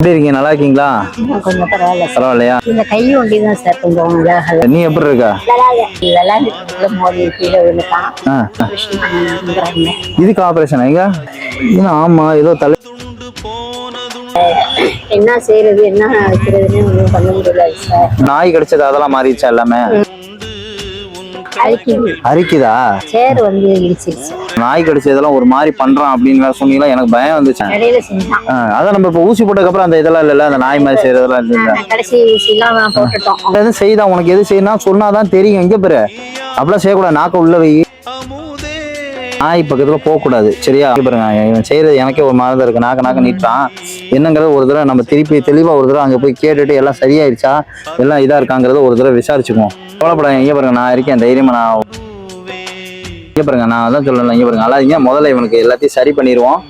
எப்படி இருக்கீங்க? நல்லா இருக்கீங்களா? கொஞ்சம் பரவாயில்ல சார். பரவாயில்லையா? இந்த கை ஒண்டி தான் சார் கொஞ்சம் நீ எப்படி இருக்க? விளையாண்டுட்டு மோதி கீழே விழுந்தான். இதுக்கு ஆபரேஷன் எங்க? ஆமா ஏதோ தலை என்ன செய்யறது என்ன வைக்கிறதுன்னு ஒன்றும் பண்ண முடியல சார். நாய் கடிச்சது அதெல்லாம் மாறிடுச்சா எல்லாமே? அரிக்குதா? சேர் வந்து இடிச்சிருச்சு. நாய் கடிச்சதெல்லாம் ஒரு மாதிரி பண்றான் அப்படின்னு சொன்னீங்களா, எனக்கு பயம் வந்துச்சு. இடையில செஞ்சான். அதான் நம்ம இப்ப ஊசி போட்டதுக்கு அப்புறம் அந்த இதெல்லாம் இல்ல, அந்த நாய் மாதிரி செய்யறதெல்லாம் இல்ல. கடைசி ஊசி எல்லாம் போட்டுட்டோம். எது செய்தான் உனக்கு எது செய்யணும் சொன்னாதான் தெரியும். எங்க பேரு அப்படிலாம் செய்யக்கூடாது. நாக்க உள்ள வை. நாய் பக்கத்துல போக கூடாது, சரியா? பாருங்க, இவன் செய்யறது எனக்கே ஒரு மாதிரி இருக்கு. நாக்க நீட்டான் என்னங்கிறத ஒரு தடவை நம்ம திருப்பி தெளிவா ஒரு தடவை அங்க போய் கேட்டுட்டு எல்லாம் சரியாயிருச்சா எல்லாம் இதா இருக்காங்கிறத ஒரு தடவை விசாரிச்சுக்குவோம். கவலைப்படாது. இங்க பாருங்க, நான் இருக்கேன் தைரியமா. நான் இங்க பாருங்க, நான் அதான் சொல்லலாம். இங்க பாருங்க, அல்லாதீங்க. முதல்ல இவனுக்கு எல்லாத்தையும் சரி பண்ணிடுவோம்.